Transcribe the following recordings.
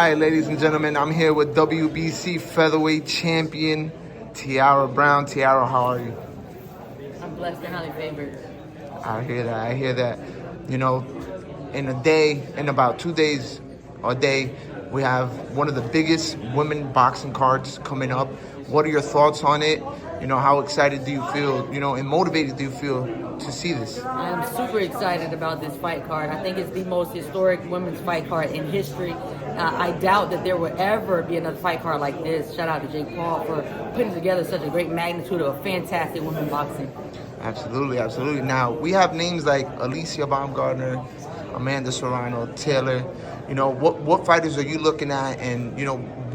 Hi, ladies and gentlemen. I'm here with WBC featherweight champion Tiara Brown. Tiara, how are you? I'm blessed and highly favored. I hear that. You know, in about 2 days or a day, we have one of the biggest women boxing cards coming up. What are your thoughts on it? You know, how excited do you feel, and motivated do you feel to see this? I'm super excited about this fight card. I think it's the most historic women's fight card in history. I doubt that there will ever be another fight card like this. Shout out to Jake Paul for putting together such a great magnitude of fantastic women boxing. Absolutely. Now, we have names like Alicia Baumgartner, Amanda Serrano, Taylor. What fighters are you looking at, and,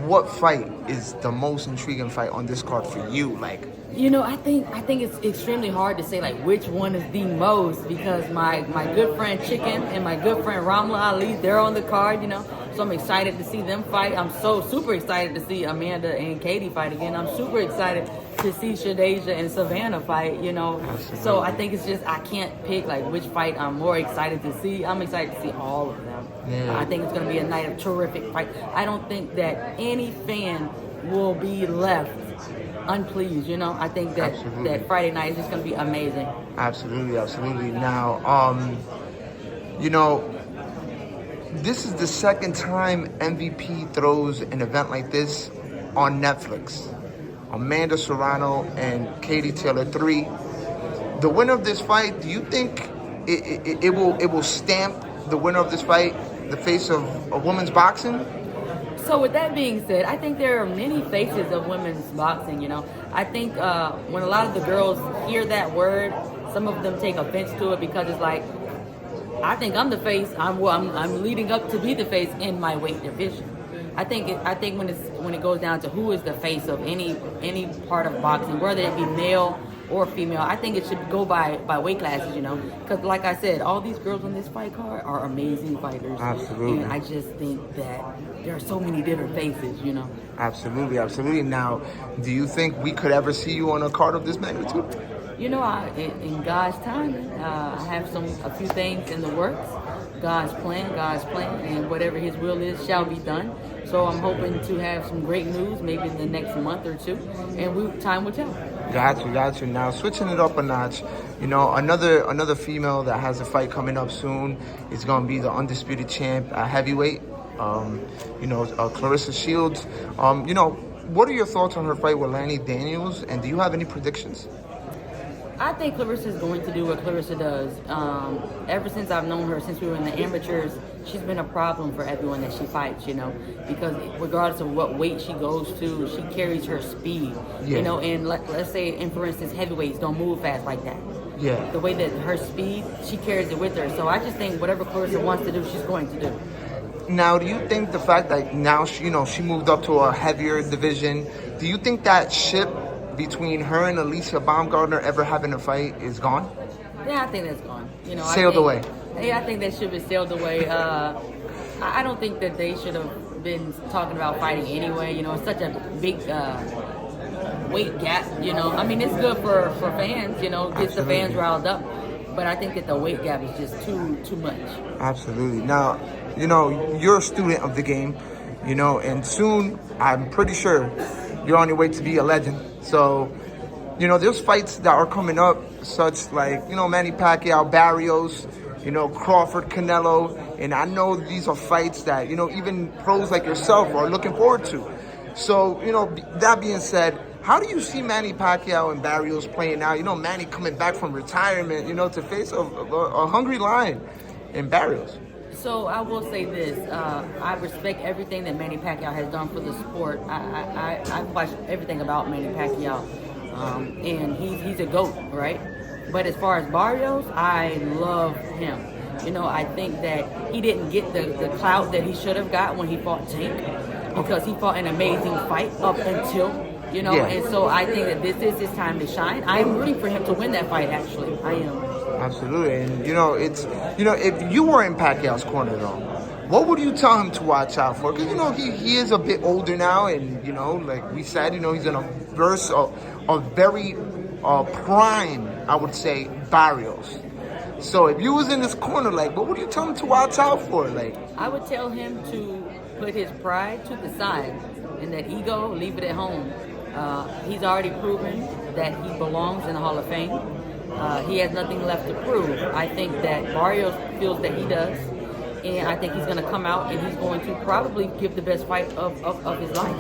what fight is the most intriguing fight on this card for you? I think it's extremely hard to say which one is the most, because my good friend Chicken and my good friend Ramla Ali, they're on the card, So I'm excited to see them fight. I'm so super excited to see Amanda and Katie fight again. I'm super excited to see Shadeja and Savannah fight, Absolutely. So I think it's just I can't pick which fight I'm more excited to see. I'm excited to see all of them. Yeah. I think it's going to be a night of terrific fight. I don't think that any fan will be left unpleased. I think that Friday night is just going to be amazing. Absolutely. Now, this is the second time MVP throws an event like this on Netflix. Amanda Serrano and Katie Taylor 3. The winner of this fight, do you think it will stamp the winner of this fight the face of women's boxing? So with that being said, I think there are many faces of women's boxing, I think when a lot of the girls hear that word, some of them take offense to it because it's I think I'm the face. I'm leading up to be the face in my weight division. I think when it goes down to who is the face of any part of boxing, whether it be male or female, I think it should go by weight classes, because like I said, all these girls on this fight card are amazing fighters. Absolutely. And I just think that there are so many different faces, Absolutely. Now, do you think we could ever see you on a card of this magnitude? In God's time, I have a few things in the works. God's plan, and whatever His will is shall be done. So I'm hoping to have some great news maybe in the next month or two, and time will tell. Got you. Now, switching it up a notch, another female that has a fight coming up soon is going to be the undisputed champ heavyweight, Claressa Shields. What are your thoughts on her fight with Lanny Daniels, and do you have any predictions? I think Claressa is going to do what Claressa does. Ever since I've known her, since we were in the amateurs, she's been a problem for everyone that she fights, because regardless of what weight she goes to, she carries her speed, and let's say, for instance, heavyweights don't move fast like that. Yeah. The way that her speed, she carries it with her. So I just think whatever Claressa wants to do, she's going to do. Now, do you think the fact that now, she moved up to a heavier division, do you think that ship between her and Alicia Baumgartner ever having a fight is gone? Yeah, I think that's gone. Sailed away. Yeah, I think that ship has sailed away. I don't think that they should have been talking about fighting anyway. It's such a big weight gap. It's good for fans. Gets the fans riled up. But I think that the weight gap is just too much. Absolutely. Now, you're a student of the game, and soon, I'm pretty sure, you're on your way to be a legend. So, there's fights that are coming up, such like, Manny Pacquiao, Barrios, Crawford, Canelo. And I know these are fights that, even pros like yourself are looking forward to. So, that being said, how do you see Manny Pacquiao and Barrios playing out? Manny coming back from retirement, to face a hungry lion in Barrios. So I will say this, I respect everything that Manny Pacquiao has done for the sport. I've watched everything about Manny Pacquiao, and he's a GOAT, right? But as far as Barrios, I love him. I think that he didn't get the clout that he should have got when he fought Tank, because he fought an amazing fight up until, Yeah. And so I think that this is his time to shine. I'm rooting for him to win that fight, actually. I am. Absolutely. And, if you were in Pacquiao's corner, though, what would you tell him to watch out for? Because, he is a bit older now, and, like we said, he's in a very prime, I would say, Barrios. So if you was in this corner, what would you tell him to watch out for? I would tell him to put his pride to the side and that ego, leave it at home. He's already proven that he belongs in the Hall of Fame. He has nothing left to prove. I think that Barrios feels that he does. And I think he's going to come out and he's going to probably give the best fight of his life.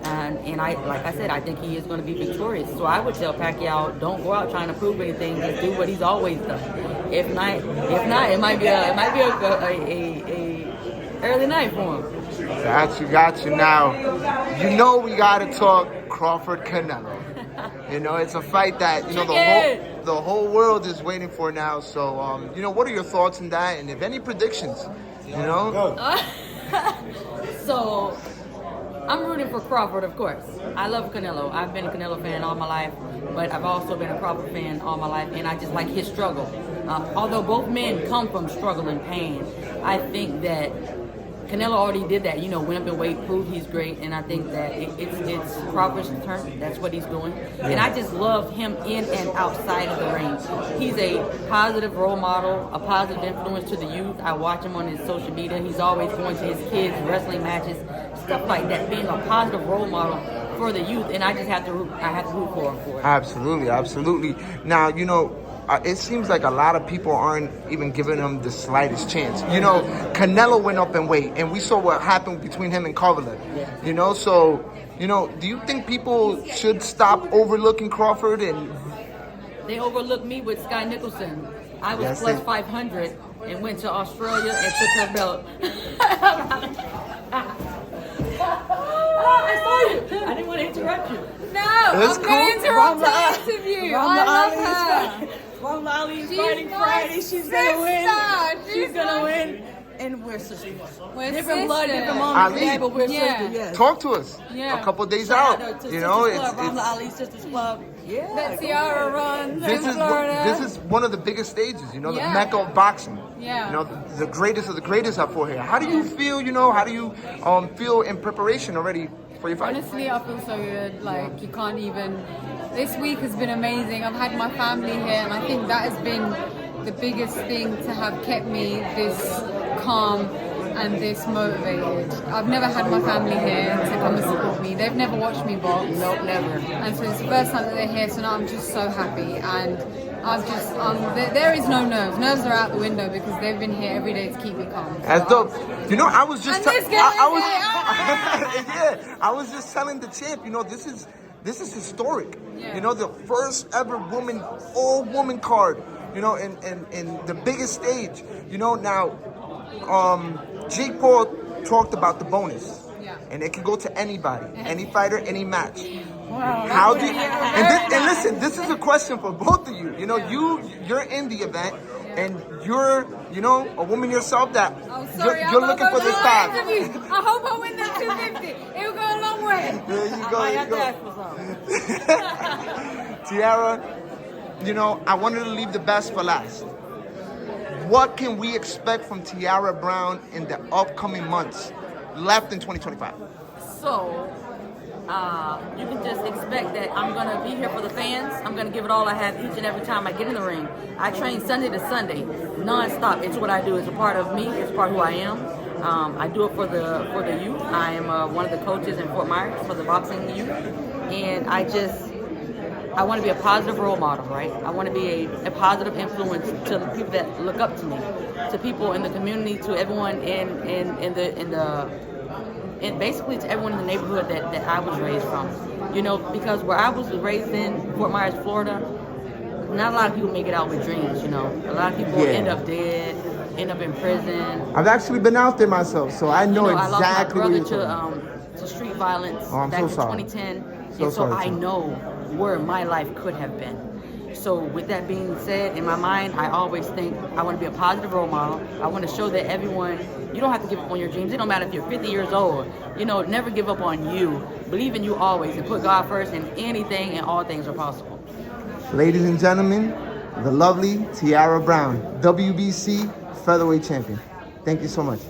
And like I said, I think he is going to be victorious. So I would tell Pacquiao, don't go out trying to prove anything. Just do what he's always done. If not, it might be a early night for him. Got you. Now, you know we got to talk Crawford Canelo. You know, it's a fight that, you know, the whole world is waiting for now. So, you know, what are your thoughts on that? And if any predictions, you know? So, I'm rooting for Crawford, of course. I love Canelo. I've been a Canelo fan all my life, but I've also been a Crawford fan all my life, and I just like his struggle. Although both men come from struggle and pain, I think that Canelo already did that, you know, went up in weight, proved he's great, and I think that it's Crawford's turn. That's what he's doing. And I just love him in and outside of the ring. He's a positive role model, a positive influence to the youth. I watch him on his social media. He's always going to his kids' wrestling matches, stuff like that, being a positive role model for the youth, and I have to root for him for it. Absolutely. Now, you know, it seems like a lot of people aren't even giving him the slightest chance. You know, Canelo went up in weight, and we saw what happened between him and Crawford. Yeah. You know, so, you know, do you think people should stop overlooking Crawford? And they overlooked me with Sky Nicholson. I was plus 500 and went to Australia and took her belt. I saw you. I didn't want to interrupt you. No, I'm going to interrupt the interview. I love her. Ali's fighting Friday. She's gonna win. She's gonna win. And we're sisters. We're different blood, sisters. different moms, Ali, but we're sisters. Yes. Talk to us. Yeah. A couple days Shout out. to You know, Sisters Club, Ali Sisters Club. Yeah. That Tiara runs this in is Florida. this is one of the biggest stages. You know, the Yeah. mecca of boxing. Yeah. You know, the greatest of the greatest up for here. How do you feel? You know, how do you feel in preparation already for your fight? Honestly, I feel so good. Like, you can't even... This week has been amazing. I've had my family here, and I think that has been the biggest thing to have kept me this calm and this motivated. I've never had my family here to come and support me. They've never watched me box. Nope, never. And so it's the first time that they're here, so now I'm just so happy. And I've just, there is no nerves. Nerves are out the window because they've been here every day to keep me calm. So That's dope. You know, I was just And this I was just telling the champ, you know, this is historic. Yeah. You know, the first ever all woman card, you know, in the biggest stage. You know, now Jake Paul talked about the bonus. Yeah. And it can go to anybody, any fighter, any match. Wow. How do you, and listen, this is a question for both of you. You know, you're in the event, and you're, you know, a woman yourself that you're looking for this time. I hope I win that 250. It'll go a long way. There you go. I There have you to ask go. for something. Tiara, you know, I wanted to leave the best for last. What can we expect from Tiara Brown in the upcoming months left in 2025? So, you can just expect that I'm going to be here for the fans. I'm going to give it all I have each and every time I get in the ring. I train Sunday to Sunday, non-stop. It's what I do. It's a part of me. It's part of who I am. I do it for the youth. I am one of the coaches in Fort Myers for the boxing youth. And I want to be a positive role model, right? I want to be a positive influence to the people that look up to me, to people in the community, to everyone and basically to everyone in the neighborhood that I was raised from. You know, because where I was raised in Fort Myers, Florida, not a lot of people make it out with dreams, you know. A lot of people end up dead, end up in prison. I've actually been out there myself, so I know exactly I what lost my you're brother to street violence I'm back so in sorry. 2010. So and so sorry, I too. know where my life could have been. So with that being said, in my mind, I always think I want to be a positive role model. I want to show that everyone, you don't have to give up on your dreams. It don't matter if you're 50 years old. You know, never give up on you. Believe in you always and put God first, and anything and all things are possible. Ladies and gentlemen, the lovely Tiara Brown, WBC featherweight champion. Thank you so much.